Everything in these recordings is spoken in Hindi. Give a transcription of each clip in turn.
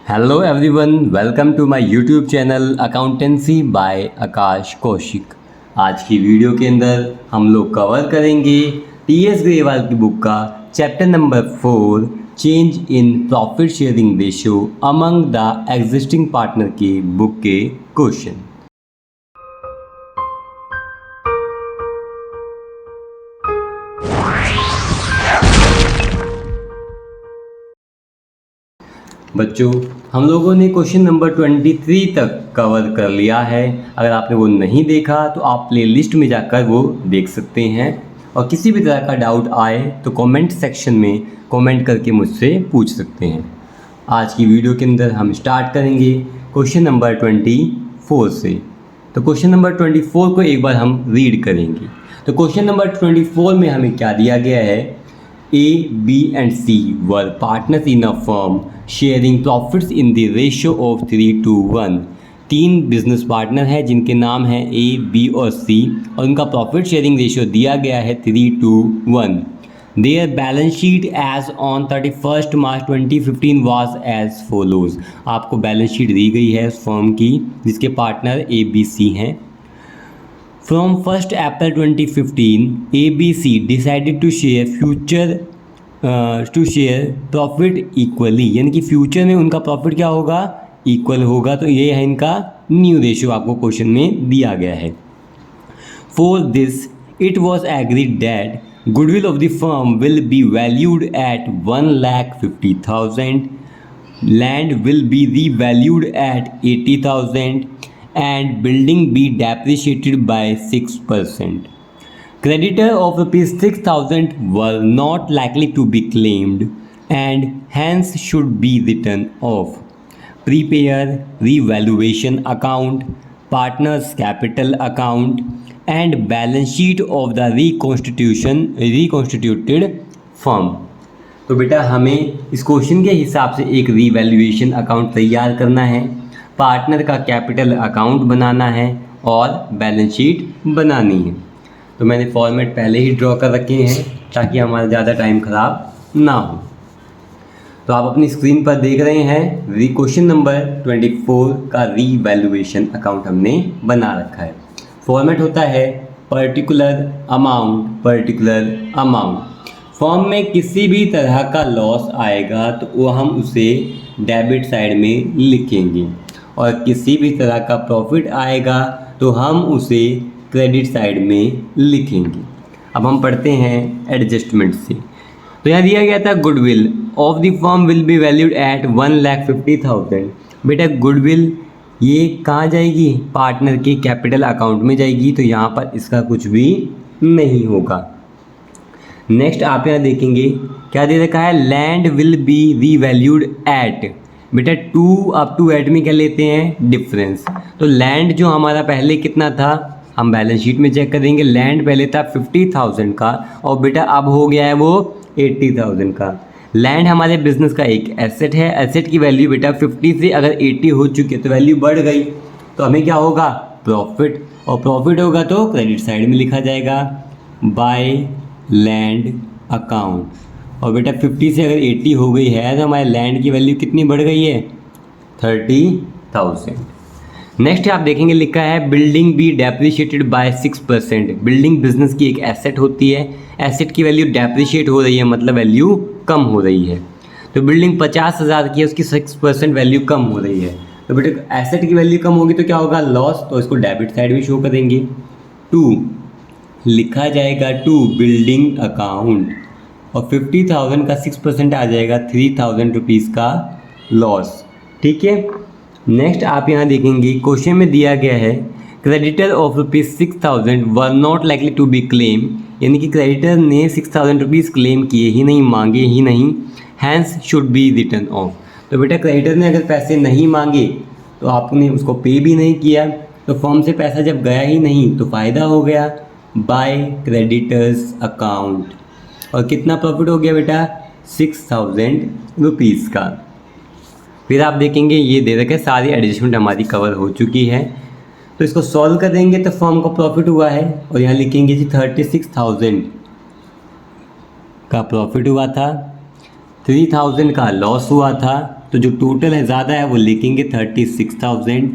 Hello everyone, welcome to my YouTube channel accountancy by Akash Kaushik. आज की वीडियो के अंदर हम लोग कवर करेंगे टीएस ग्रेवाल की बुक का chapter number 4 change in profit sharing ratio among the existing partner की बुक के क्वेश्चन। बच्चों, हम लोगों ने क्वेश्चन नंबर 23 तक कवर कर लिया है। अगर आपने वो नहीं देखा तो आप प्लेलिस्ट में जाकर वो देख सकते हैं। और किसी भी तरह का डाउट आए तो कमेंट सेक्शन में कमेंट करके मुझसे पूछ सकते हैं। आज की वीडियो के अंदर हम स्टार्ट करेंगे क्वेश्चन नंबर 24 से। तो क्वेश्चन नंबर 24 को एक बार हम रीड करेंगे। तो क्वेश्चन नंबर 24 में हमें क्या दिया गया है? A, B and C were partners in a firm sharing profits in the ratio of 3:1। तीन बिजनेस पार्टनर हैं जिनके नाम हैं A, B और C और उनका प्रॉफिट शेयरिंग रेशियो दिया गया है 3:1। Their balance sheet as on 31st March 2015 was as follows। आपको बैलेंस शीट दी गई है उस फर्म की जिसके पार्टनर A, B, C हैं। From 1st April 2015, ABC decided to share profit equally, यानी कि फ्यूचर में उनका प्रॉफिट क्या होगा? इक्वल होगा। तो ये है इनका न्यू रेशियो आपको क्वेश्चन में दिया गया है। For this, it was agreed that goodwill of the firm will be valued at 1,50,000, land will be revalued at 80,000 and building be depreciated by 6%. Creditor of ₹6,000 were not likely to be claimed and hence should be written off. Prepare revaluation account, partners capital account and balance sheet of the reconstituted firm। तो बेटा हमें इस क्वेश्चन के हिसाब से एक रीवैल्यूएशन अकाउंट तैयार करना है, पार्टनर का कैपिटल अकाउंट बनाना है और बैलेंस शीट बनानी है। तो मैंने फॉर्मेट पहले ही ड्रॉ कर रखे हैं ताकि हमारा ज़्यादा टाइम ख़राब ना हो। तो आप अपनी स्क्रीन पर देख रहे हैं क्वेश्चन नंबर 24 का रीवैल्यूएशन अकाउंट हमने बना रखा है। फॉर्मेट होता है पर्टिकुलर अमाउंट। फॉर्म में किसी भी तरह का लॉस आएगा तो वो हम उसे डेबिट साइड में लिखेंगे और किसी भी तरह का प्रॉफिट आएगा तो हम उसे क्रेडिट साइड में लिखेंगे। अब हम पढ़ते हैं एडजस्टमेंट से। तो यहाँ दिया गया था goodwill of the firm will be valued at 1,50,000। बेटा गुडविल ये कहाँ जाएगी? पार्टनर के कैपिटल अकाउंट में जाएगी, तो यहाँ पर इसका कुछ भी नहीं होगा। नेक्स्ट आप यहाँ देखेंगे क्या दे रखा है? Land will be revalued eight. बेटा 2 अप टू एट में क्या लेते हैं? डिफरेंस। तो लैंड जो हमारा पहले कितना था हम बैलेंस शीट में चेक करेंगे। लैंड पहले था 50,000 का और बेटा अब हो गया है वो 80,000 का। लैंड हमारे बिजनेस का एक एसेट है। एसेट की वैल्यू बेटा 50 से अगर 80 हो चुकी है तो वैल्यू बढ़ गई, तो हमें क्या होगा? प्रॉफिट। और प्रॉफिट होगा तो क्रेडिट साइड में लिखा जाएगा बाय लैंड अकाउंट। और बेटा 50 से अगर 80 हो गई है तो हमारे लैंड की वैल्यू कितनी बढ़ गई है? 30,000। नेक्स्ट आप देखेंगे लिखा है building B depreciated bye 6%। Building business की एक एसेट होती है। एसेट की वैल्यू डेप्रिशिएट हो रही है मतलब वैल्यू कम हो रही है। तो बिल्डिंग 50,000 की है, उसकी 6% वैल्यू कम हो रही है। तो बेटा एसेट की वैल्यू कम होगी तो क्या होगा? लॉस। तो इसको डेबिट साइड में शो करेंगे। 2 लिखा जाएगा टू बिल्डिंग अकाउंट और 50,000 का 6% आ जाएगा 3,000 रुपीज़ का लॉस। ठीक है। नेक्स्ट आप यहाँ देखेंगे क्वेश्चन में दिया गया है creditor of ₹6,000 were not likely to be claim, यानी कि क्रेडिटर ने 6,000 रुपीज़ क्लेम किए ही नहीं, मांगे ही नहीं, hence should be return of. तो बेटा क्रेडिटर ने अगर पैसे नहीं मांगे तो आपने उसको पे भी नहीं किया, तो फर्म से पैसा जब गया ही नहीं तो फ़ायदा हो गया बाय क्रेडिटर्स अकाउंट। और कितना प्रॉफिट हो गया बेटा? 6,000 रुपीज़ का। फिर आप देखेंगे ये दे रखे सारी एडजस्टमेंट हमारी कवर हो चुकी है। तो इसको सॉल्व कर देंगे तो फर्म का प्रॉफिट हुआ है और यहाँ लिखेंगे जी 36,000 का प्रॉफिट हुआ था, 3,000 का लॉस हुआ था तो जो टोटल है ज़्यादा है वो लिखेंगे 36,000,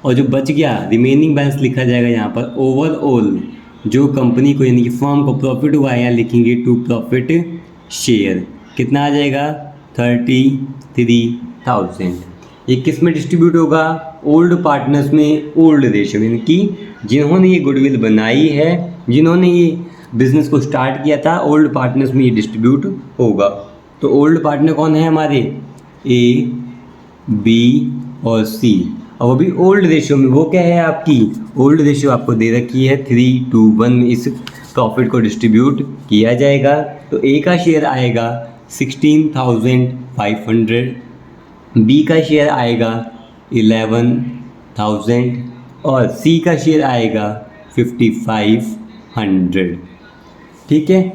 और जो बच गया रिमेनिंग बैलेंस लिखा जाएगा यहाँ पर ओवरऑल जो कंपनी को यानी कि फर्म को प्रॉफिट हुआ है, यहाँ लिखेंगे टू प्रॉफिट शेयर। कितना आ जाएगा 33,000। ये किस में डिस्ट्रीब्यूट होगा? ओल्ड पार्टनर्स में, ओल्ड रेशियो यानी कि जिन्होंने ये गुडविल बनाई है, जिन्होंने ये बिजनेस को स्टार्ट किया था, ओल्ड पार्टनर्स में ये डिस्ट्रीब्यूट होगा। तो ओल्ड पार्टनर कौन है हमारे? ए, बी और सी, और वो भी ओल्ड रेशियो में। वो क्या है आपकी? ओल्ड रेशियो आपको दे रखी है 3:1 में इस प्रॉफिट को डिस्ट्रीब्यूट किया जाएगा। तो ए का शेयर आएगा 16,500, बी का शेयर आएगा 11,000 और सी का शेयर आएगा 5,500। ठीक है,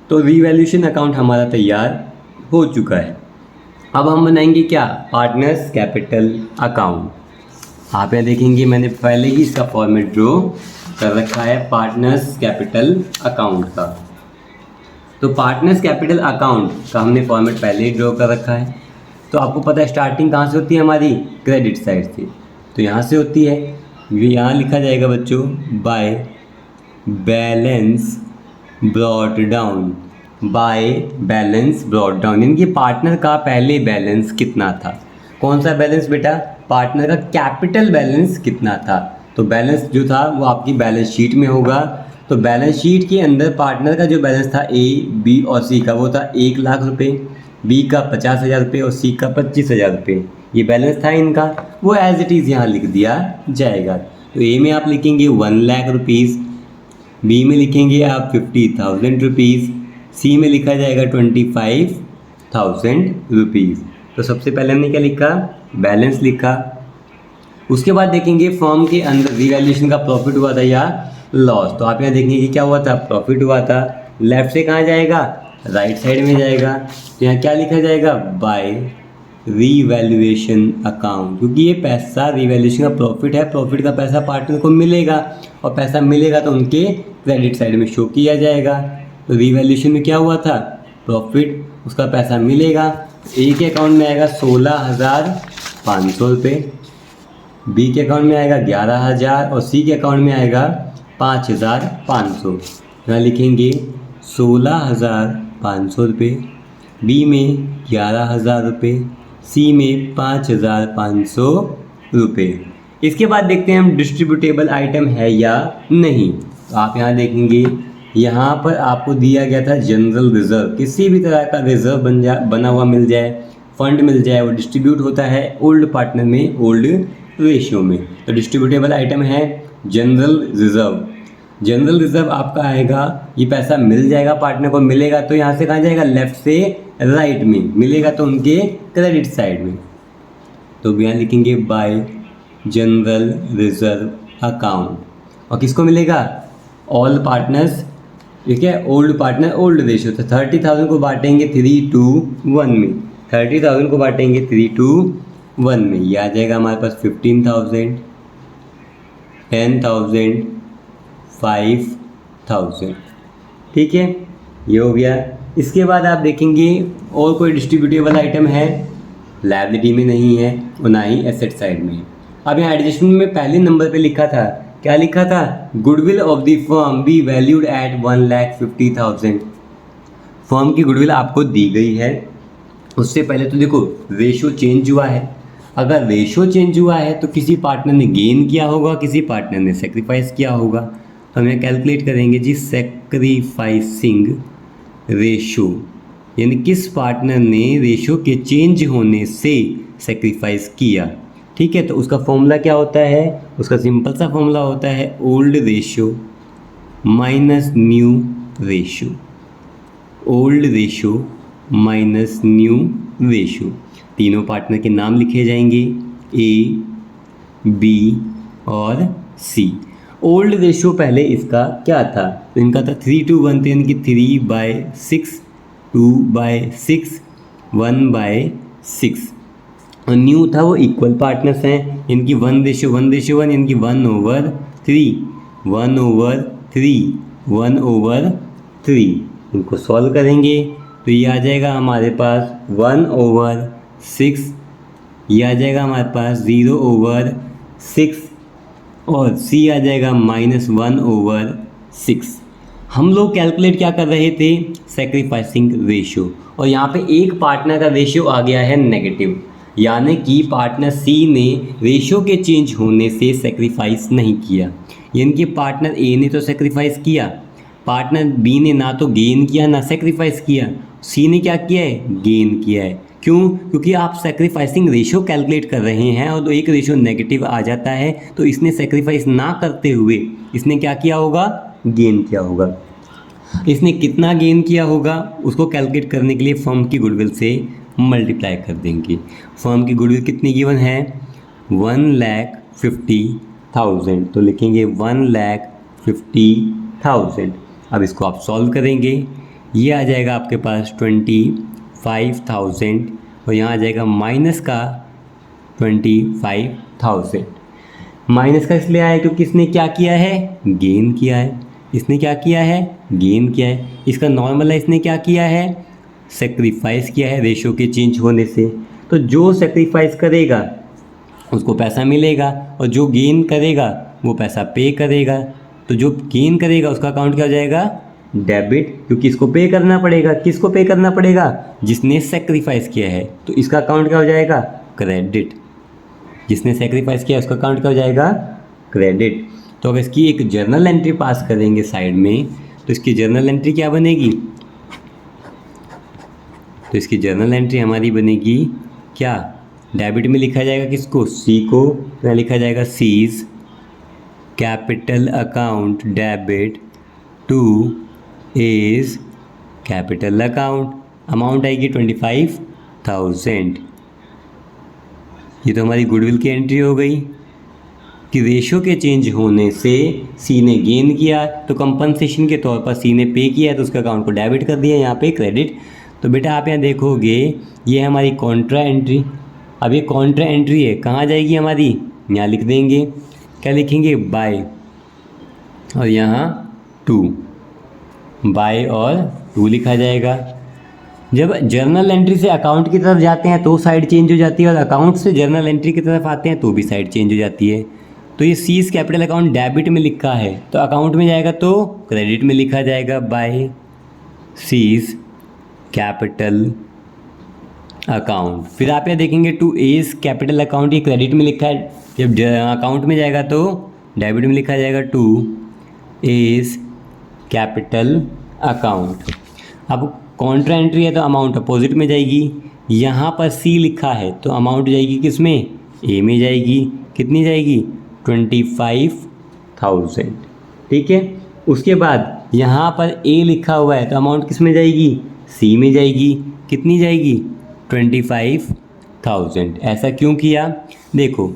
तो रीवैल्यूएशन अकाउंट हमारा तैयार हो चुका है। अब हम बनाएंगे क्या? Partners capital account. आप यहाँ देखेंगे मैंने पहले ही इसका फॉर्मेट ड्रॉ कर रखा है पार्टनर्स कैपिटल अकाउंट का। तो पार्टनर्स कैपिटल अकाउंट का हमने फॉर्मेट पहले ही ड्रॉ कर रखा है। तो आपको पता है स्टार्टिंग कहाँ से होती है हमारी? क्रेडिट साइड से। तो यहाँ से होती है, ये यहाँ लिखा जाएगा बच्चों by balance brought down, by balance brought down, यानी कि पार्टनर का पहले बैलेंस कितना था। कौन सा बैलेंस बेटा? पार्टनर का कैपिटल बैलेंस कितना था। तो बैलेंस जो था वो आपकी बैलेंस शीट में होगा। तो बैलेंस शीट के अंदर पार्टनर का जो बैलेंस था ए, बी और सी का, वो था 1,00,000 रुपये, बी का 50,000 रुपये और सी का 25,000 रुपये। ये बैलेंस था इनका, वो एज इट इज़ यहाँ लिख दिया जाएगा। तो ए में आप लिखेंगे 1,00,000 रुपीज़, बी में लिखेंगे आप 50,000 रुपीज़, सी में लिखा जाएगा 25,000 रुपीज़। तो सबसे पहले हमने क्या लिखा? बैलेंस लिखा। उसके बाद देखेंगे फर्म के अंदर रिवैल्यूएशन का प्रॉफिट हुआ था या लॉस। तो आप यहाँ देखेंगे कि क्या हुआ था? प्रॉफिट हुआ था। लेफ्ट से कहाँ जाएगा? राइट साइड में जाएगा। तो यहाँ क्या लिखा जाएगा? बाय रीवैल्यूएशन अकाउंट, क्योंकि ये पैसा रिवैल्यूएशन का प्रॉफिट है, प्रॉफिट का पैसा पार्टनर को मिलेगा और पैसा मिलेगा तो उनके क्रेडिट साइड में शो किया जाएगा। तो रिवैल्यूएशन में क्या हुआ था? प्रॉफिट, उसका पैसा मिलेगा। ए के अकाउंट में आएगा 16,500 रुपये, बी के अकाउंट में आएगा 11,000 और सी के अकाउंट में आएगा 5,500। यहाँ लिखेंगे 16,500 रुपये, बी में 11,000 रुपये, सी में 5,500 रुपये। इसके बाद देखते हैं हम डिस्ट्रीब्यूटेबल आइटम है या नहीं। तो आप यहाँ देखेंगे, यहाँ पर आपको दिया गया था जनरल रिजर्व। किसी भी तरह का रिजर्व बना हुआ मिल जाए, फंड मिल जाए, वो डिस्ट्रीब्यूट होता है ओल्ड पार्टनर में, ओल्ड रेशियो में। तो डिस्ट्रीब्यूटेबल आइटम है जनरल रिजर्व। जनरल रिजर्व आपका आएगा, ये पैसा मिल जाएगा पार्टनर को, मिलेगा तो यहाँ से कहाँ जाएगा? लेफ्ट से राइट में, मिलेगा तो उनके क्रेडिट साइड में। तो यहाँ लिखेंगे बाय जनरल रिजर्व अकाउंट। और किसको मिलेगा? ऑल पार्टनर्स, ठीक है, ओल्ड पार्टनर, ओल्ड रेशियो। तो 30,000 को बांटेंगे 3:1 में, 30,000 को बांटेंगे 3:1 में। ये आ जाएगा हमारे पास 15,000, 10,000, 5,000। ठीक है, ये हो गया। इसके बाद आप देखेंगे और कोई डिस्ट्रीब्यूटेबल आइटम है? लायबिलिटी में नहीं है और ना ही एसेट साइड में। अब यहाँ एडजस्टमेंट में पहले नंबर पे लिखा था, क्या लिखा था? Goodwill of the firm be valued at 1,50,000। Firm की गुडविल आपको दी गई है। उससे पहले तो देखो रेशो चेंज हुआ है। अगर रेशो चेंज हुआ है तो किसी पार्टनर ने गेन किया होगा, किसी पार्टनर ने सेक्रीफाइस किया होगा। तो हमें कैलकुलेट करेंगे जी सेक्रीफाइसिंग रेशो, यानी किस पार्टनर ने रेशो के चेंज होने से सेक्रीफाइस किया। ठीक है, तो उसका फॉर्मूला क्या होता है? उसका सिंपल सा फॉर्मूला होता है old ratio minus new ratio, old ratio minus new ratio. तीनों पार्टनर के नाम लिखे जाएंगे, ए, बी और सी। ओल्ड रेशो पहले इसका क्या था? तो इनका था 3:1, यानी कि 3/6, 2/6, 1/6। और न्यू था वो इक्वल पार्टनर्स हैं, इनकी 1:1 यानी कि 1/3, 1/3, 1/3। इनको सॉल्व करेंगे तो ये आ जाएगा हमारे पास 1/6 ये आ जाएगा हमारे पास 0/6 और सी आ जाएगा -1/6। हम लोग कैलकुलेट क्या कर रहे थे, सेक्रीफाइसिंग रेशियो, और यहाँ पे एक पार्टनर का रेशियो आ गया है नेगेटिव, यानी कि पार्टनर सी ने रेशियो के चेंज होने से सेक्रीफाइस नहीं किया, यानी कि पार्टनर ए ने तो सेक्रीफाइस किया, पार्टनर बी ने ना तो गेन किया ना सेक्रीफाइस किया, सी ने क्या किया है, गेन किया है। क्यों? क्योंकि आप सेक्रीफाइसिंग रेशियो कैलकुलेट कर रहे हैं और तो एक रेशियो नेगेटिव आ जाता है, तो इसने सेक्रीफाइस ना करते हुए इसने क्या किया होगा, गेन किया होगा। इसने कितना गेन किया होगा उसको कैलकुलेट करने के लिए फर्म की गुडविल से मल्टीप्लाई कर देंगे। फर्म की गुडविल कितनी गिवन है, 1,50,000, तो लिखेंगे 1,50,000। अब इसको आप सॉल्व करेंगे, ये आ जाएगा आपके पास 25,000 और यहाँ आ जाएगा माइनस का 25,000। माइनस का इसलिए आया क्योंकि इसने क्या किया है, गेन किया है। इसने क्या किया है, गेन किया है। इसका नॉर्मल है, इसने क्या किया है, सेक्रीफाइस किया है रेशियो के चेंज होने से। तो जो सेक्रीफाइस करेगा उसको पैसा मिलेगा और जो गेन करेगा वो पैसा पे करेगा। तो जो गेन करेगा उसका अकाउंट क्या हो जाएगा, डेबिट, क्योंकि इसको पे करना पड़ेगा। किसको पे करना पड़ेगा, जिसने सेक्रीफाइस किया है। तो इसका अकाउंट क्या हो जाएगा, क्रेडिट। जिसने सेक्रीफाइस किया उसका अकाउंट क्या हो जाएगा, क्रेडिट। तो अगर इसकी एक जर्नल एंट्री पास करेंगे साइड में, तो इसकी जर्नल एंट्री क्या बनेगी, तो इसकी जर्नल एंट्री हमारी बनेगी क्या, डेबिट में लिखा जाएगा किसको, सी को। तो लिखा जाएगा seize capital account debit to as capital account. Amount आएगी 25,000। ये तो हमारी गुडविल की एंट्री हो गई कि रेशियो के चेंज होने से सी ने गेन किया, तो कंपनसेशन के तौर पर सी ने पे किया, तो उसका अकाउंट को डेबिट कर दिया, यहाँ पे क्रेडिट। तो बेटा आप यहाँ देखोगे ये हमारी कॉन्ट्रा एंट्री। अब ये कॉन्ट्रा एंट्री है, कहाँ जाएगी हमारी, यहाँ लिख देंगे। क्या लिखेंगे, बाय, और यहाँ टू, बाय और टू लिखा जाएगा। जब जर्नल एंट्री से अकाउंट की तरफ जाते हैं तो साइड चेंज हो जाती है, और अकाउंट से जर्नल एंट्री की तरफ आते हैं तो भी साइड चेंज हो जाती है। तो ये सीज कैपिटल अकाउंट डेबिट में लिखा है, तो अकाउंट में जाएगा तो क्रेडिट में लिखा जाएगा, बाय सीज कैपिटल अकाउंट। फिर आप यहाँ देखेंगे टू एज कैपिटल अकाउंट, ये क्रेडिट में लिखा है, जब अकाउंट में जाएगा तो डेबिट में लिखा जाएगा, टू एज कैपिटल अकाउंट। अब कॉन्ट्रा एंट्री है तो अमाउंट अपोजिट में जाएगी। यहाँ पर सी लिखा है तो अमाउंट जाएगी किस में, ए में जाएगी। कितनी जाएगी, 25,000। ठीक है। उसके बाद यहाँ पर ए लिखा हुआ है तो अमाउंट किस में जाएगी, सी में जाएगी। कितनी जाएगी, 25,000। ऐसा क्यों किया, देखो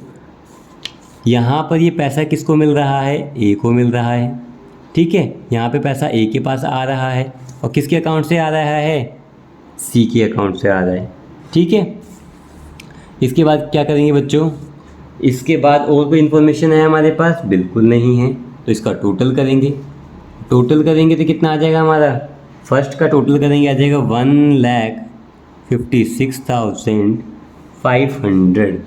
यहाँ पर ये पैसा किसको मिल रहा है, ए को मिल रहा है। ठीक है, यहाँ पे पैसा ए के पास आ रहा है और किसके अकाउंट से आ रहा है, सी के अकाउंट से आ रहा है। ठीक है। इसके बाद क्या करेंगे बच्चों, इसके बाद और कोई इन्फॉर्मेशन है हमारे पास, बिल्कुल नहीं है। तो इसका टोटल करेंगे। टोटल करेंगे तो कितना आ जाएगा हमारा, फर्स्ट का टोटल करेंगे आ जाएगा 1,56,500।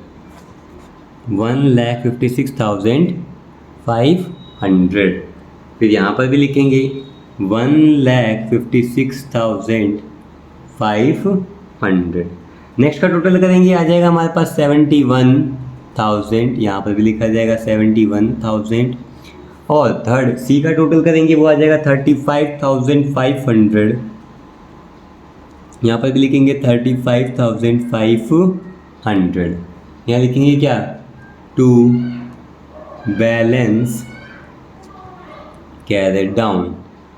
1,56,500। फिर यहाँ पर भी लिखेंगे 1,56,500। नेक्स्ट का टोटल करेंगे आ जाएगा हमारे पास 71,000। यहाँ पर भी लिखा जाएगा 71,000। और थर्ड सी का टोटल करेंगे वो आ जाएगा 35,500। यहाँ पर भी लिखेंगे 35,500। यहाँ लिखेंगे क्या, to balance carried down.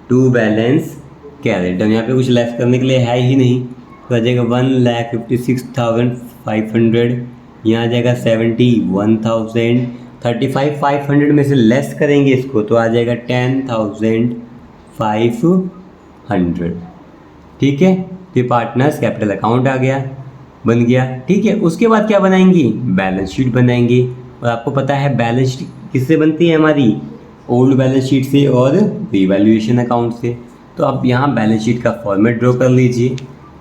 To balance carried down, यहाँ पे कुछ लेस करने के लिए है ही नहीं, तो आ जाएगा 1,56,500। यहाँ आ जाएगा 71,000। 35,500 में से लेस करेंगे इसको तो आ जाएगा 10,500। ठीक है। फिर पार्टनर्स कैपिटल अकाउंट आ गया, बन गया। ठीक है। उसके बाद क्या बनाएंगे, बैलेंस शीट बनाएंगे। और आपको पता है बैलेंस शीट किससे बनती है हमारी, ओल्ड बैलेंस शीट से और रिवैल्यूएशन अकाउंट से। तो आप यहाँ बैलेंस शीट का फॉर्मेट ड्रॉ कर लीजिए।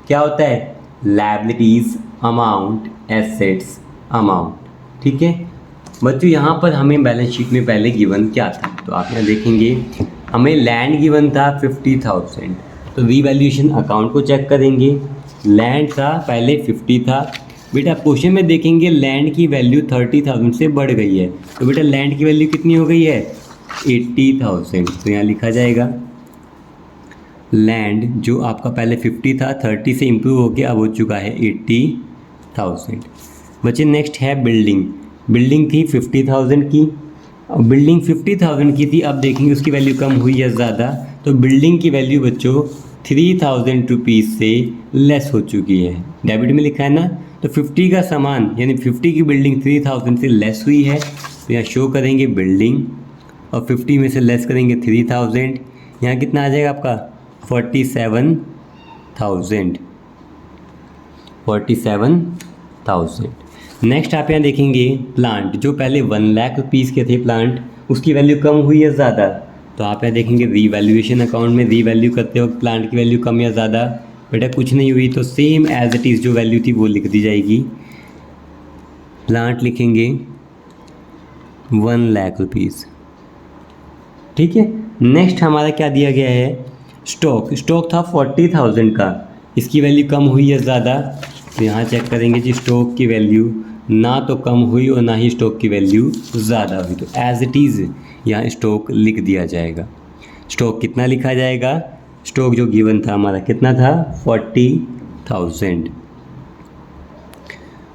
क्या होता है, लायबिलिटीज़, अमाउंट, एसेट्स, अमाउंट। ठीक है बच्चों, यहाँ पर हमें बैलेंस शीट में पहले गिवन क्या था, तो आप यहाँ देखेंगे हमें लैंड गिवन था 50,000, तो रीवैल्यूएशन अकाउंट को चेक करेंगे। लैंड था पहले 50 था, बेटा क्वेश्चन में देखेंगे लैंड की वैल्यू 30,000 से बढ़ गई है, तो बेटा लैंड की वैल्यू कितनी हो गई है 80,000, तो यहाँ लिखा जाएगा लैंड जो आपका पहले 50 था 30 से इम्प्रूव होकर अब हो चुका है 80,000। बच्चे नेक्स्ट है बिल्डिंग। बिल्डिंग थी 50,000 की, बिल्डिंग 50,000 की थी, अब देखेंगे उसकी वैल्यू कम हुई या ज़्यादा, तो बिल्डिंग की वैल्यू बच्चों 3,000 रुपीज़ से लेस हो चुकी है। डेबिट में लिखा है ना, तो 50 का सामान यानी 50 की बिल्डिंग 3,000 से लेस हुई है, तो यहाँ शो करेंगे बिल्डिंग और 50 में से लेस करेंगे 3,000, यहाँ कितना आ जाएगा आपका 47,000। नेक्स्ट आप यहाँ देखेंगे प्लांट जो पहले 1 लाख रुपीज़ के थे प्लांट, उसकी वैल्यू कम हुई या ज़्यादा, तो आप यहाँ देखेंगे रीवैल्यूएशन अकाउंट में रीवैल्यू करते वक्त प्लांट की वैल्यू कम या ज़्यादा, बेटा कुछ नहीं हुई, तो सेम एज इट इज़ जो वैल्यू थी वो लिख दी जाएगी। प्लांट लिखेंगे 1 लाख रुपीज़। ठीक है नेक्स्ट हमारा क्या दिया गया है स्टॉक। स्टॉक था 40,000 का, इसकी वैल्यू कम हुई या ज़्यादा, तो यहाँ चेक करेंगे जी स्टॉक की वैल्यू ना तो कम हुई और ना ही स्टॉक की वैल्यू ज़्यादा हुई, तो एज इट इज़ यहाँ स्टॉक लिख दिया जाएगा। स्टॉक कितना लिखा जाएगा, स्टॉक जो गिवन था हमारा कितना था 40,000।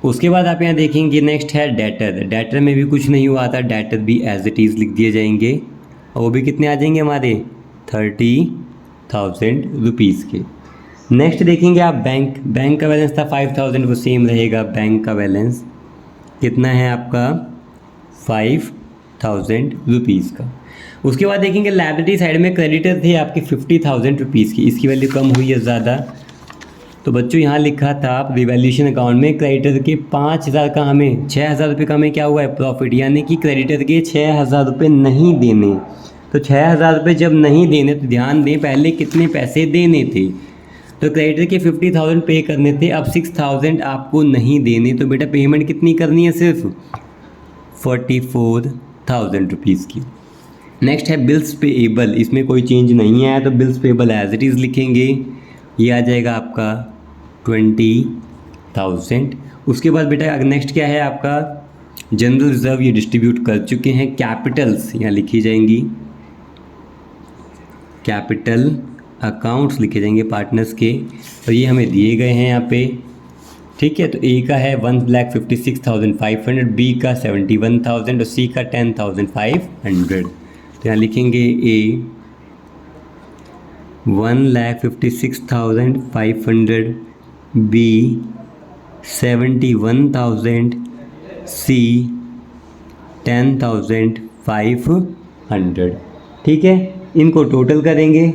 उसके बाद आप यहाँ देखेंगे नेक्स्ट है डेटर। डेटर में भी कुछ नहीं हुआ था, डेटर भी एज इट इज़ लिख दिए जाएंगे और वो भी कितने आ जाएंगे हमारे 30,000 रुपीज़ के। नेक्स्ट देखेंगे आप बैंक। बैंक का बैलेंस था 5,000, वो सेम रहेगा। बैंक का बैलेंस कितना है आपका 5,000 रुपीज़ का। उसके बाद देखेंगे लायबिलिटी साइड में क्रेडिटर थे आपके 50,000 रुपीज़ की, इसकी वैल्यू कम हुई है ज़्यादा, तो बच्चों यहाँ लिखा था आप रिवैल्यूएशन अकाउंट में क्रेडिटर के 5,000 का हमें 6,000 रुपये का हमें क्या हुआ है प्रॉफिट, यानी कि क्रेडिटर के 6,000 रुपये नहीं देने। तो 6,000 रुपये जब नहीं देने तो ध्यान दें पहले कितने पैसे देने थे, तो क्रेडिटर के 50,000 पे करने थे, अब 6,000 आपको नहीं देने, तो बेटा पेमेंट कितनी करनी है सिर्फ 44,000 रुपीज़ की। नेक्स्ट है बिल्स पेएबल, इसमें कोई चेंज नहीं आया तो bills payable as it is लिखेंगे, ये आ जाएगा आपका 20,000। उसके बाद बेटा नेक्स्ट क्या है आपका जनरल रिजर्व, ये डिस्ट्रीब्यूट कर चुके हैं। कैपिटल्स यहाँ लिखी जाएंगी, कैपिटल अकाउंट्स लिखे जाएंगे पार्टनर्स के, तो ये हमें दिए गए हैं यहाँ पे। ठीक है, तो ए का है 1,56,500, बी का 71,000 और सी का 10,500। तो यहाँ लिखेंगे ए 1,56,500, बी 71,000, सी 10,500। ठीक है, इनको टोटल करेंगे,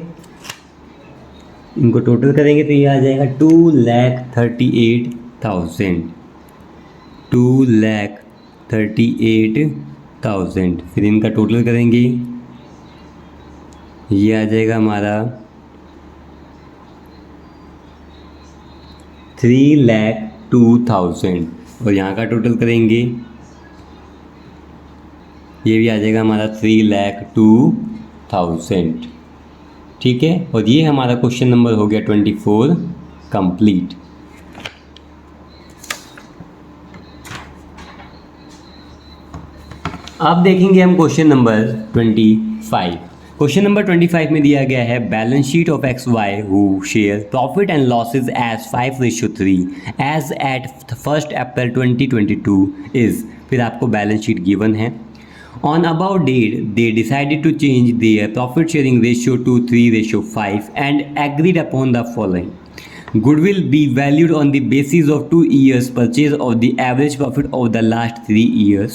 तो ये आ जाएगा 2,38,000, 2,38,000। फिर इनका टोटल करेंगे, ये आ जाएगा हमारा 3,02,000 और यहाँ का टोटल करेंगे, ये भी आ जाएगा हमारा 3,02,000। ठीक है, और ये हमारा क्वेश्चन नंबर हो गया 24 कंप्लीट। अब देखेंगे हम क्वेश्चन नंबर 25। क्वेश्चन नंबर 25 में दिया गया है balance sheet of XY who share profit and losses as 5:3 as eight 1 April 2022 is. फिर आपको बैलेंस शीट गिवन है। On about date, they decided to change their profit sharing ratio to 3:5 and agreed upon the following. Goodwill be valued on the basis of 2 years purchase of the average profit of the last 3 years.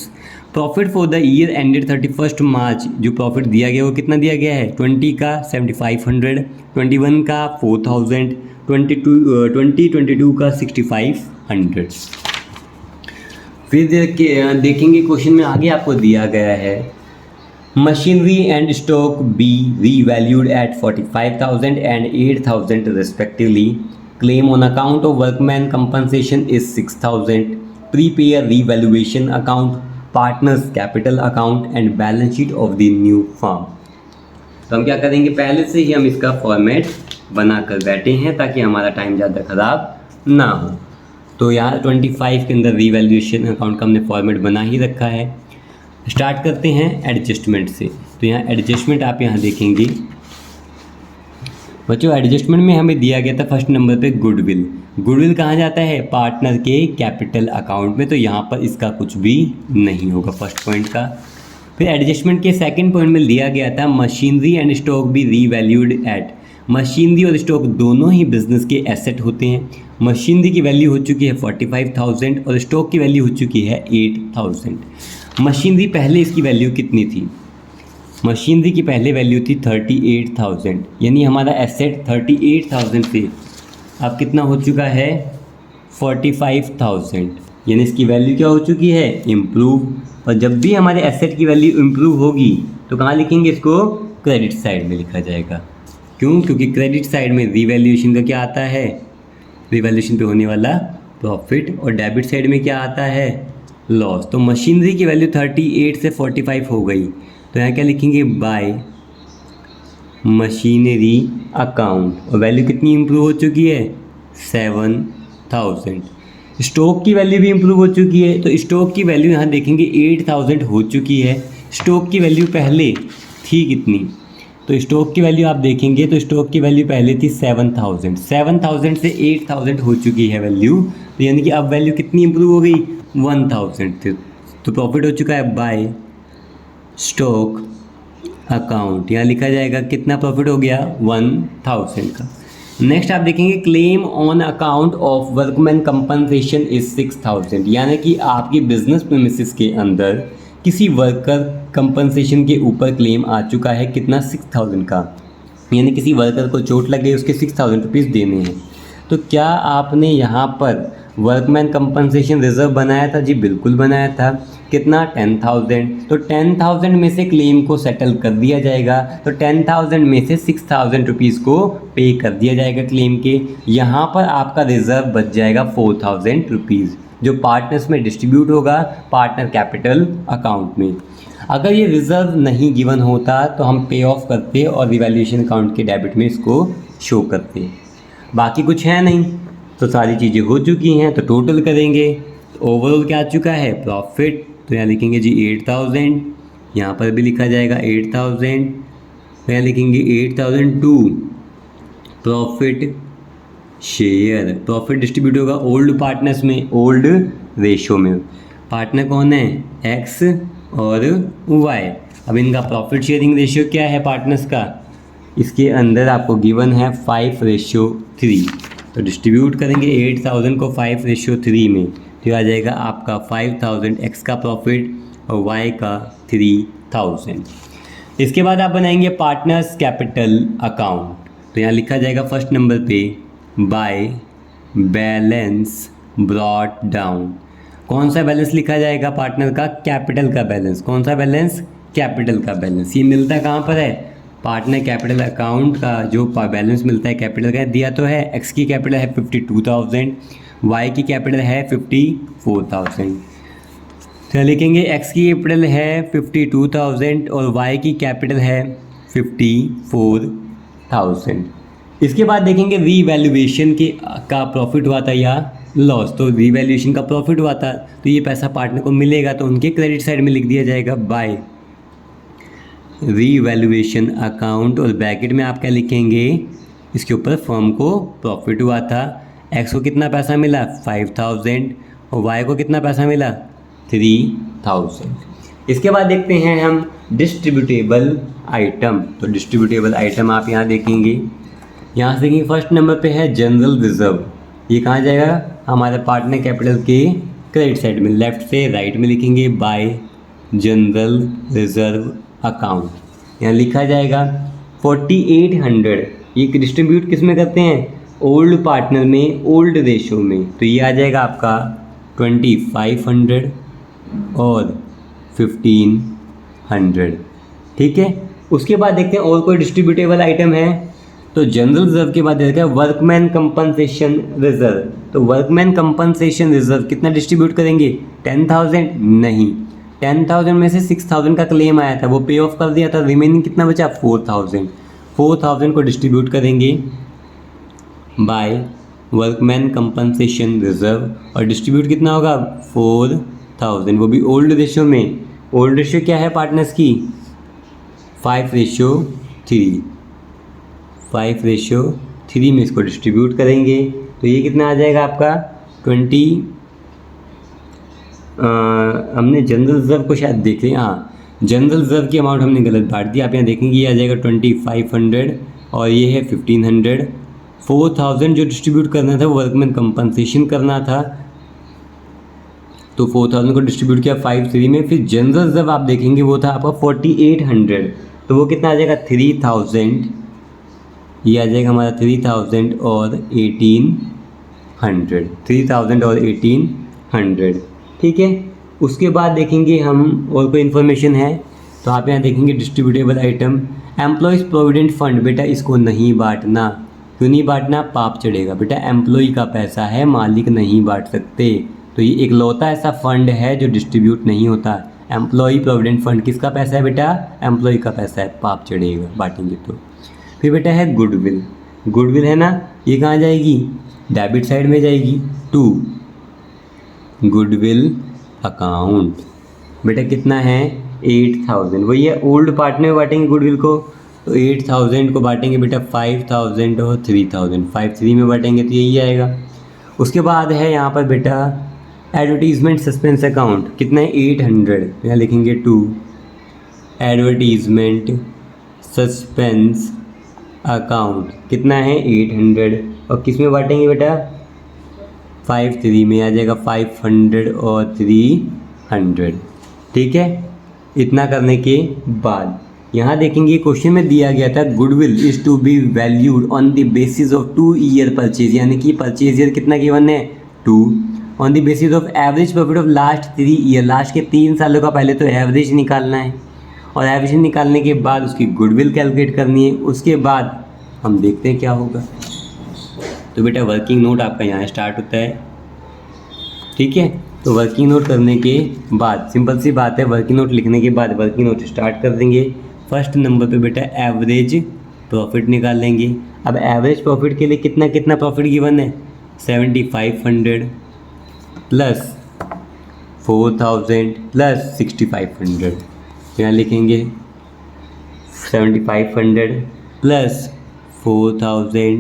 Profit for the year ended 31st March, जो प्रॉफिट दिया गया वो कितना दिया गया है 20 का 7,500, 21 का 4,000, 2022 का 6,500। फिर देखेंगे क्वेश्चन में आगे आपको दिया गया है machinery and stock B revalued eight 45,000 and 8,000 respectively. Claim on account of workman compensation is 6,000। Prepare revaluation account, partners capital account and balance sheet of the new firm. तो हम क्या करेंगे, पहले से ही हम इसका फॉर्मेट बना कर बैठे हैं ताकि हमारा टाइम ज़्यादा ख़राब ना हो। तो यहाँ 25 के अंदर रीवैल्यूएशन अकाउंट का हमने फॉर्मेट बना ही रखा है। स्टार्ट करते हैं एडजस्टमेंट से। तो यहाँ एडजस्टमेंट आप यहाँ देखेंगे बच्चों, एडजस्टमेंट में हमें दिया गया था फर्स्ट नंबर पे गुडविल। गुडविल कहाँ जाता है, पार्टनर के कैपिटल अकाउंट में, तो यहाँ पर इसका कुछ भी नहीं होगा फर्स्ट पॉइंट का। फिर एडजस्टमेंट के सेकंड पॉइंट में दिया गया था machinery and stock B revalued eight. Machinery और स्टॉक दोनों ही बिजनेस के एसेट होते हैं। मशीनरी की वैल्यू हो चुकी है 45,000 और स्टॉक की वैल्यू हो चुकी है 8,000। मशीनरी पहले इसकी वैल्यू कितनी थी, मशीनरी की पहले वैल्यू थी 38,000, यानी हमारा एसेट 38,000 से अब कितना हो चुका है 45,000, यानी इसकी वैल्यू क्या हो चुकी है, इम्प्रूव। और जब भी हमारे एसेट की वैल्यू इम्प्रूव होगी तो कहाँ लिखेंगे, इसको क्रेडिट साइड में लिखा जाएगा। क्यों, क्योंकि क्रेडिट साइड में रीवैल्यूएशन का क्या आता है, रीवैल्यूएशन पे होने वाला प्रॉफिट, और डेबिट साइड में क्या आता है, लॉस। तो मशीनरी की वैल्यू 38 से 45 हो गई, तो यहाँ क्या लिखेंगे, बाय मशीनरी अकाउंट, और वैल्यू कितनी इम्प्रूव हो चुकी है 7,000। स्टॉक की वैल्यू भी इम्प्रूव हो चुकी है, तो स्टॉक की वैल्यू यहाँ देखेंगे 8,000 हो चुकी है। स्टॉक की वैल्यू पहले थी कितनी, तो स्टॉक की वैल्यू आप देखेंगे तो स्टॉक की वैल्यू पहले थी 7,000, 7,000 से 8,000 हो चुकी है वैल्यू, तो यानी कि अब वैल्यू कितनी इम्प्रूव हो गई 1,000। तो प्रॉफिट हो चुका है बाय स्टॉक अकाउंट, यहाँ लिखा जाएगा कितना प्रॉफिट हो गया 1,000 का। नेक्स्ट आप देखेंगे claim on account of workman compensation is 6,000, यानी कि आपकी बिजनेस प्रीमिसेस के अंदर किसी वर्कर कंपनसेशन के ऊपर क्लेम आ चुका है कितना 6,000 का, यानी किसी वर्कर को चोट लग गई, उसके 6,000 रुपीज़ देने हैं। तो क्या आपने यहाँ पर वर्कमैन कंपनसेशन रिजर्व बनाया था, जी बिल्कुल बनाया था। कितना 10,000, तो 10,000 में से क्लेम को सेटल कर दिया जाएगा, तो 10,000 में से 6,000 रुपीज़ को पे कर दिया जाएगा क्लेम के। यहाँ पर आपका रिजर्व बच जाएगा 4,000 रुपीज़, जो पार्टनर्स में डिस्ट्रीब्यूट होगा पार्टनर कैपिटल अकाउंट में। अगर ये रिजर्व नहीं गिवन होता तो हम पे ऑफ करते और रिवैल्यूएशन अकाउंट के डेबिट में इसको शो करते। बाकी कुछ है नहीं, तो सारी चीज़ें हो चुकी हैं, तो टोटल करेंगे तो ओवरऑल क्या आ चुका है प्रॉफिट, तो यहाँ लिखेंगे जी 8,000, यहाँ पर भी लिखा जाएगा 8,000, तो यहाँ लिखेंगे 8,002 प्रॉफिट शेयर। प्रॉफिट डिस्ट्रीब्यूट होगा ओल्ड पार्टनर्स में, ओल्ड रेशो में। पार्टनर कौन है, एक्स और वाई। अब इनका प्रॉफिट शेयरिंग रेशियो क्या है पार्टनर्स का, इसके अंदर आपको गिवन है 5:3, तो डिस्ट्रीब्यूट करेंगे 8,000 को 5:3 में, तो आ जाएगा आपका 5,000 एक्स का प्रॉफिट और वाई का 3,000। इसके बाद आप बनाएंगे पार्टनर्स कैपिटल अकाउंट, तो यहाँ लिखा जाएगा फर्स्ट नंबर पे बाय बैलेंस ब्रॉट डाउन। कौन सा बैलेंस लिखा जाएगा पार्टनर का, कैपिटल का बैलेंस। कौन सा बैलेंस, कैपिटल का बैलेंस। ये मिलता कहाँ पर है, पार्टनर कैपिटल अकाउंट का जो बैलेंस मिलता है कैपिटल का, दिया तो है एक्स की कैपिटल है 52,000, वाई की कैपिटल है 54,000। तो लिखेंगे एक्स की कैपिटल है 52,000 और वाई की कैपिटल है 54,000। इसके बाद देखेंगे रीवैल्यूएशन के का प्रॉफिट हुआ था या लॉस, तो रीवैल्यूएशन का प्रॉफिट हुआ था तो ये पैसा पार्टनर को मिलेगा, तो उनके क्रेडिट साइड में लिख दिया जाएगा बाय रीवैल्यूएशन अकाउंट, और ब्रैकेट में आप क्या लिखेंगे, इसके ऊपर फर्म को प्रॉफिट हुआ था, एक्स को कितना पैसा मिला 5,000 और वाई को कितना पैसा मिला 3,000। इसके बाद देखते हैं हम डिस्ट्रीब्यूटेबल आइटम, तो डिस्ट्रीब्यूटेबल आइटम आप यहाँ देखेंगे, यहाँ से देखेंगे फर्स्ट नंबर पे है जनरल रिजर्व। ये कहाँ जाएगा, हमारे पार्टनर कैपिटल के क्रेडिट साइड में, लेफ्ट से राइट में लिखेंगे बाय जनरल रिजर्व अकाउंट। यहाँ लिखा जाएगा 4,800, ये डिस्ट्रीब्यूट किस में करते हैं, ओल्ड पार्टनर में, ओल्ड रेशो में, तो ये आ जाएगा आपका 2,500 और 1,500। ठीक है, उसके बाद देखते हैं और कोई डिस्ट्रीब्यूटेबल आइटम है, तो जनरल रिजर्व के बाद देखते हैं वर्कमैन कंपनसेशन रिजर्व। तो वर्कमैन कंपनसेशन रिजर्व कितना डिस्ट्रीब्यूट करेंगे? 10,000 नहीं, 10,000 में से 6,000 का क्लेम आया था, वो पे ऑफ कर दिया था, रिमेनिंग कितना बचा? 4,000। 4,000 को डिस्ट्रीब्यूट करेंगे बाय वर्कमैन कंपनसेशन रिजर्व, और डिस्ट्रीब्यूट कितना होगा? 4,000, वो भी ओल्ड रेशियो में। ओल्ड रेशियो क्या है पार्टनर्स की? 5:3। 5:3 में इसको डिस्ट्रीब्यूट करेंगे तो ये कितना आ जाएगा आपका? 20। हमने जनरल रिजर्व को शायद देख लिया, हाँ, जनरल रिजर्व की अमाउंट हमने गलत बांट दी। आप यहाँ देखेंगे ये आ जाएगा 2,500 और ये है 1,500। 4,000 जो डिस्ट्रीब्यूट करना था वर्कमैन कंपनसेशन करना था, तो 4,000 को डिस्ट्रीब्यूट किया 5:3 में। फिर जनरल रिजर्व आप देखेंगे वो था आपका 4,800, तो वो कितना आ जाएगा? 3,000। ये आ जाएगा हमारा 3,000 और 1,800, 3,000 और 1,800, ठीक है। उसके बाद देखेंगे हम और कोई इन्फॉर्मेशन है, तो आप यहाँ देखेंगे distributable item employees provident fund. बेटा इसको नहीं बांटना, क्यों नहीं बांटना? पाप चढ़ेगा। बेटा एम्प्लॉय का पैसा है, मालिक नहीं बांट सकते, तो ये एक लौता ऐसा फंड है जो डिस्ट्रीब्यूट नहीं होता। एम्प्लॉय प्रोविडेंट फंड किसका पैसा है बेटा? एम्प्लॉय का पैसा है, पाप चढ़ेगा बांटेंगे तो। फिर बेटा है गुडविल। गुडविल है ना, ये कहाँ जाएगी? डेबिट साइड में जाएगी, टू गुडविल अकाउंट। बेटा कितना है? 8,000। वही है ओल्ड पार्ट में बांटेंगे गुडविल को, तो 8,000 को बांटेंगे बेटा 5,000 और 3,000। 5:3 में बांटेंगे तो यही आएगा। उसके बाद है यहाँ पर बेटा एडवर्टीजमेंट सस्पेंस अकाउंट, कितना है? 800। यहाँ लिखेंगे टू एडवर्टीजमेंट सस्पेंस अकाउंट, कितना है? 800। और किस में बांटेंगे बेटा? 5:3 में आ जाएगा 500 और 300, ठीक है। इतना करने के बाद यहाँ देखेंगे क्वेश्चन में दिया गया था goodwill is to be valued on the basis of 2 year purchase, यानी कि परचेज ईयर कितना गिवन है? 2, on the basis of average profit of last 3 year. Last के 3 सालों का पहले तो एवरेज निकालना है, और एवरेज निकालने के बाद उसकी गुडविल कैलकुलेट करनी है। उसके बाद हम देखते हैं क्या होगा। तो बेटा वर्किंग नोट आपका यहाँ स्टार्ट होता है, ठीक है। तो वर्किंग नोट करने के बाद सिंपल सी बात है, वर्किंग नोट लिखने के बाद वर्किंग नोट स्टार्ट कर देंगे। फर्स्ट नंबर पे बेटा एवरेज प्रॉफिट निकाल लेंगे। अब एवरेज प्रॉफिट के लिए कितना कितना प्रॉफिट गिवन है? 7,500 प्लस 4,000 प्लस 6,500। यहाँ लिखेंगे 7,500 प्लस 4,000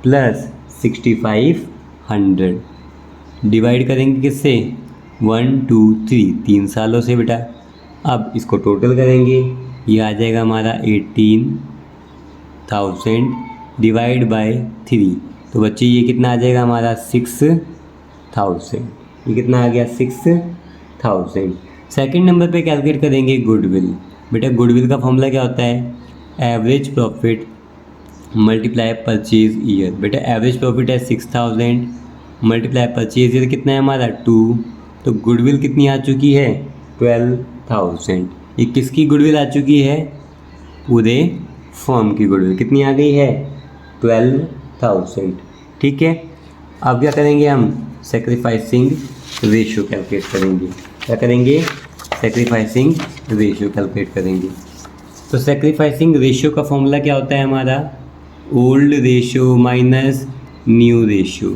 प्लस 6,500, डिवाइड करेंगे किससे? 1 2 3, 3 सालों से बेटा। अब इसको टोटल करेंगे, ये आ जाएगा हमारा 18,000 डिवाइड बाय 3, तो बच्चे ये कितना आ जाएगा हमारा? 6,000। ये कितना आ गया? 6,000। सेकंड नंबर पे कैलकुलेट करेंगे गुडविल। बेटा गुडविल का फॉर्मूला क्या होता है? Average profit multiply purchase year. बेटा एवरेज प्रॉफिट है 6,000 मल्टीप्लाई परचेज ईयर कितना है हमारा? 2, तो गुडविल कितनी आ चुकी है? 12,000। ये किसकी गुडविल आ चुकी है? पूरे फर्म की गुडविल कितनी आ गई है? 12,000, ठीक है। अब क्या करेंगे हम? सेक्रीफाइसिंग रेशियो कैलकुलेट करेंगे। क्या करेंगे? सेक्रीफाइसिंग रेशियो कैलकुलेट करेंगे। तो सेक्रीफाइसिंग रेशियो का फॉर्मूला क्या होता है हमारा? Old ratio minus new ratio.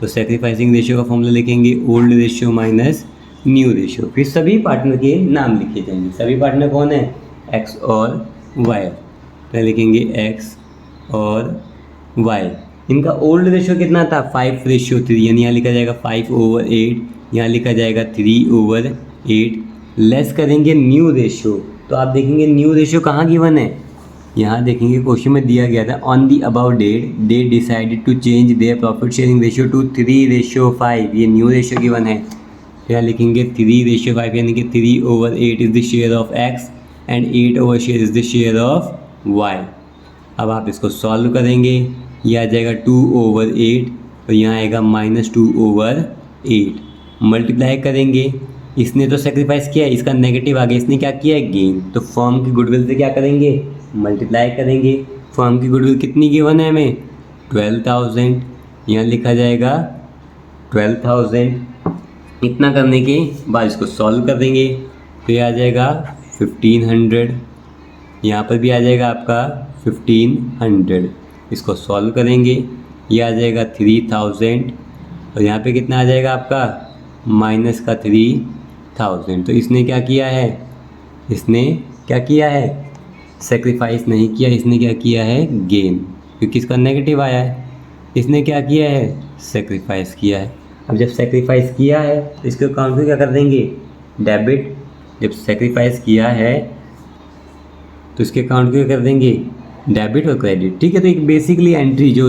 तो सेक्रीफाइसिंग रेशियो का फॉर्मूला लिखेंगे old ratio minus new ratio. फिर सभी पार्टनर के नाम लिखे जाएंगे। सभी पार्टनर कौन है? एक्स और वाई। तो लिखेंगे एक्स और वाई। इनका ओल्ड रेशियो कितना था? 5:3, यानी यहाँ लिखा जाएगा 5/8, यहाँ लिखा जाएगा 3/8। लेस करेंगे न्यू रेशियो, तो आप देखेंगे न्यू रेशियो कहाँ गिवन है? यहाँ देखेंगे क्वेश्चन में दिया गया था on the about date they decided to change their profit sharing ratio two 3:5। ये न्यू रेशियो गिवन है। यहाँ लिखेंगे 3:5, यानी कि 3/8 is the share of X and share is the share of Y. अब आप इसको सॉल्व करेंगे, ये आ जाएगा 2/8 और यहाँ आएगा -2/8। मल्टीप्लाई करेंगे, इसने तो सेक्रीफाइस किया है, इसका नेगेटिव आ गया, इसने क्या किया है? गेन। तो फर्म की गुडविल से क्या करेंगे? मल्टीप्लाई करेंगे। फर्म की गुडविल कितनी गिवन है हमें? 12,000। यहाँ लिखा जाएगा 12,000। इतना करने के बाद इसको सॉल्व कर देंगे तो ये आ जाएगा 1500। यहाँ पर भी आ जाएगा आपका 1500। इसको सॉल्व करेंगे, ये आ जाएगा 3000 और यहाँ पे कितना आ जाएगा आपका माइनस का 3000। तो इसने क्या किया है, इसने क्या किया है, सेक्रीफाइस नहीं किया, इसने क्या किया है गेन, क्योंकि इसका नेगेटिव आया है। इसने क्या किया है, सेक्रीफाइस किया है। अब जब सेक्रीफाइस किया है तो इसके अकाउंट में क्या कर देंगे, डेबिट। जब सेक्रीफाइस किया है तो इसके अकाउंट में क्या कर देंगे, डेबिट और क्रेडिट। ठीक है, तो एक बेसिकली एंट्री जो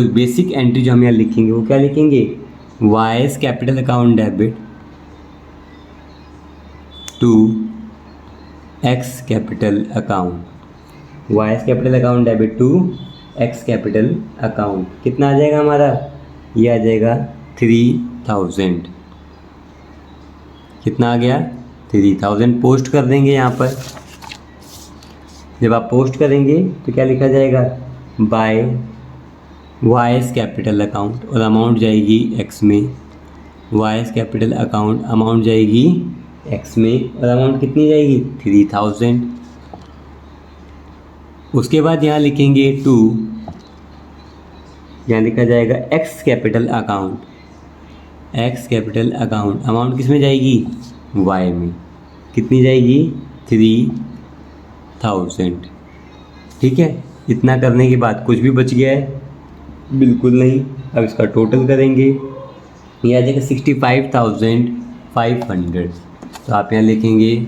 हम यहाँ लिखेंगे वो क्या लिखेंगे, wise capital account debit to x capital account, wise capital account debit to x capital account. कितना आ जाएगा हमारा, ये आ जाएगा 3000। कितना आ गया, 3000 पोस्ट कर देंगे यहाँ पर। जब आप पोस्ट करेंगे तो क्या लिखा जाएगा, बाय वाइज कैपिटल अकाउंट और अमाउंट जाएगी एक्स में। वाइज कैपिटल अकाउंट अमाउंट जाएगी एक्स में और अमाउंट कितनी जाएगी 3000। उसके बाद यहाँ लिखेंगे टू, यहाँ लिखा जाएगा x capital account. X capital account amount किस में जाएगी, वाई में। कितनी जाएगी 3000। ठीक है, इतना करने के बाद कुछ भी बच गया है, बिल्कुल नहीं। अब इसका टोटल करेंगे, ये आ जाएगा 65,500। तो आप यहाँ लिखेंगे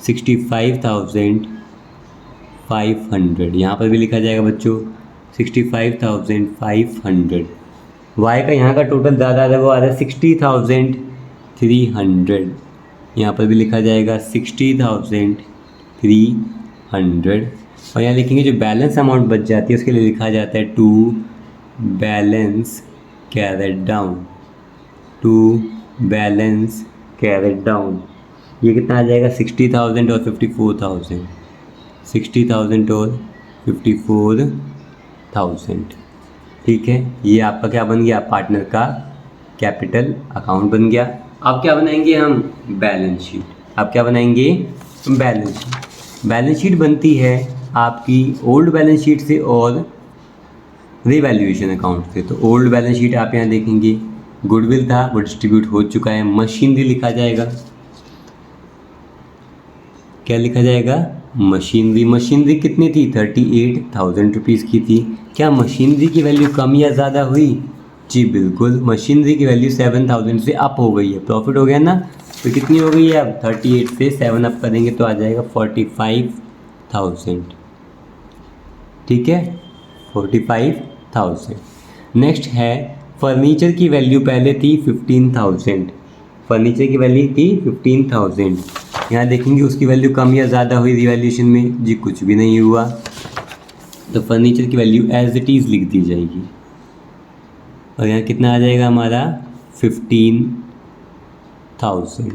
65,500। यहाँ पर भी लिखा जाएगा बच्चों 65,500। वाई का यहाँ का टोटल ज़्यादा आ रहा है, वो आ रहा है 60,300। यहाँ पर भी लिखा जाएगा 60,300। और यहाँ लिखेंगे जो बैलेंस अमाउंट बच जाती है उसके लिए लिखा जाता है to balance carried down. To balance carried down, ये कितना आ जाएगा 60,000 और 54,000। 60,000 और 54,000। ठीक है, ये आपका क्या बन गया, पार्टनर का कैपिटल अकाउंट बन गया। अब क्या बनाएंगे हम, बैलेंस शीट। अब क्या बनाएंगे, बैलेंस शीट। बैलेंस शीट बनती है आपकी ओल्ड बैलेंस शीट से और रिवैल्यूएशन अकाउंट से। तो ओल्ड बैलेंस शीट आप यहाँ देखेंगे, गुडविल था वो डिस्ट्रीब्यूट हो चुका है। मशीनरी लिखा जाएगा, क्या लिखा जाएगा, मशीनरी। मशीनरी कितनी थी, 38,000 रुपीज़ की थी। क्या मशीनरी की वैल्यू कम या ज़्यादा हुई, जी बिल्कुल, मशीनरी की वैल्यू 7,000 से अप हो गई है। प्रॉफिट हो गया ना, तो कितनी हो गई है, अब 38 से 7 अप करेंगे तो आ जाएगा 45,000। ठीक है, 45,000। नेक्स्ट है फर्नीचर की वैल्यू पहले थी 15,000। फर्नीचर की वैल्यू थी 15,000। यहाँ देखेंगे उसकी वैल्यू कम या ज़्यादा हुई रिवैल्यूएशन में, जी कुछ भी नहीं हुआ। तो फर्नीचर की वैल्यू एज इट इज़ लिख दी जाएगी। और यहाँ कितना आ जाएगा हमारा 15,000।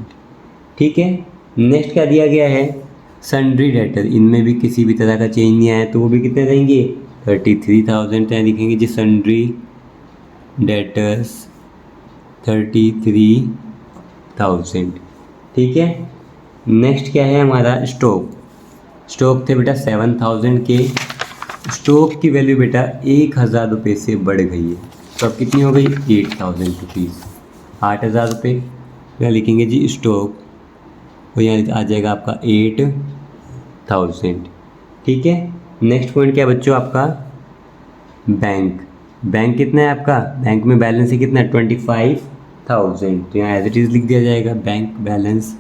ठीक है, नेक्स्ट क्या दिया गया है, सन्ड्री डेटर। इनमें भी किसी भी तरह का चेंज नहीं आया, तो वो भी कितने रहेंगे 33,000। यहाँ लिखेंगे जी सन्ड्री डेटर्स 33,000। ठीक है, नेक्स्ट क्या है हमारा, स्टॉक। स्टॉक थे बेटा 7,000 के। स्टॉक की वैल्यू बेटा 1,000 रुपये से बढ़ गई है, तो अब कितनी हो गई 8,000 रुपीज़, 8,000 रुपये। यहाँ लिखेंगे जी स्टॉक, और यहाँ आ जाएगा आपका 8,000। ठीक है, नेक्स्ट पॉइंट क्या है बच्चों आपका, बैंक। बैंक कितना है आपका, बैंक में बैलेंस है कितना 25,000। तो यहाँ एज इट इज़ लिख दिया जाएगा बैंक बैलेंस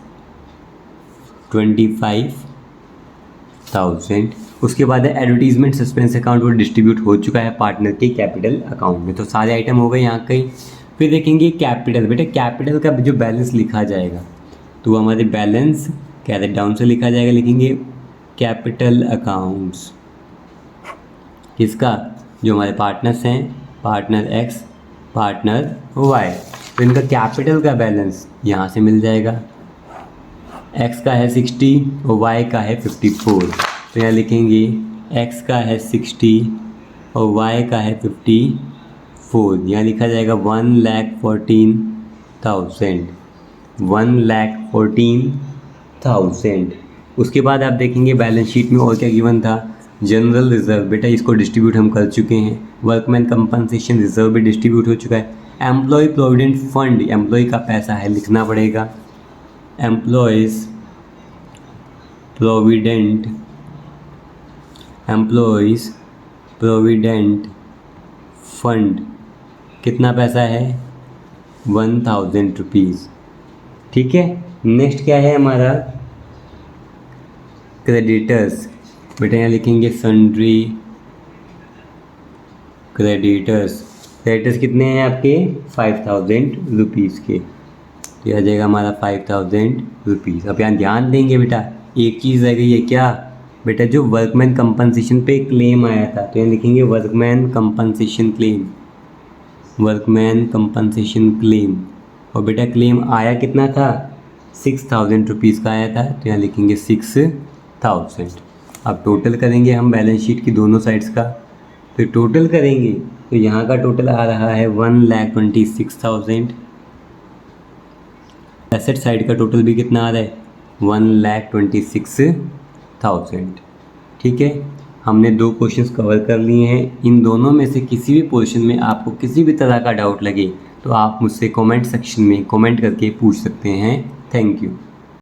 25,000। उसके बाद है एडवर्टीजमेंट सस्पेंस अकाउंट, वो डिस्ट्रीब्यूट हो चुका है पार्टनर के कैपिटल अकाउंट में। तो सारे आइटम हो गए यहाँ के। फिर देखेंगे कैपिटल। बेटा कैपिटल का जो बैलेंस लिखा जाएगा तो वो हमारे बैलेंस कैरेट डाउन से लिखा जाएगा। लिखेंगे कैपिटल अकाउंट्स किसका, जो हमारे पार्टनर्स हैं, पार्टनर एक्स, पार्टनर वाई। तो इनका कैपिटल का बैलेंस यहाँ से मिल जाएगा। एक्स का है 60 और वाई का है 54। तो यहाँ लिखेंगे एक्स का है 60 और वाई का है 4, यहाँ लिखा जाएगा 1,14,000, 1,14,000। उसके बाद आप देखेंगे बैलेंस शीट में और क्या गिवन था, जनरल रिजर्व, बेटा इसको डिस्ट्रीब्यूट हम कर चुके हैं। वर्कमैन कंपनसेशन रिजर्व भी डिस्ट्रीब्यूट हो चुका है। एम्प्लॉय प्रोविडेंट फंड, एम्प्लॉय का पैसा है, लिखना पड़ेगा। एम्प्लॉयज़ प्रोविडेंट फंड कितना पैसा है, 1,000 रुपीज़। ठीक है, नेक्स्ट क्या है हमारा, क्रेडिटर्स। बेटा यहाँ लिखेंगे सन्ड्री क्रेडिटर्स कितने हैं आपके, 5,000 रुपीज़ के। तो आ जाएगा हमारा 5,000 रुपीज़। अब यहाँ ध्यान देंगे बेटा, एक चीज़ रह गई है क्या बेटा, जो वर्कमैन कंपनसेशन पे क्लेम आया था, तो यहाँ लिखेंगे वर्कमैन कंपनसेशन क्लेम। और बेटा क्लेम आया कितना था, 6,000 रुपीज़ का आया था, तो यहाँ लिखेंगे 6,000। अब टोटल करेंगे हम बैलेंस शीट की दोनों साइड्स का, तो टोटल करेंगे तो यहाँ का टोटल आ रहा है 1,26,000। एसेट साइड का टोटल भी कितना आ रहा है, 1,26,000। ठीक है, हमने 2 क्वेश्चंस कवर कर लिए हैं। इन दोनों में से किसी भी पोर्शन में आपको किसी भी तरह का डाउट लगे तो आप मुझसे कमेंट सेक्शन में कमेंट करके पूछ सकते हैं। Thank you.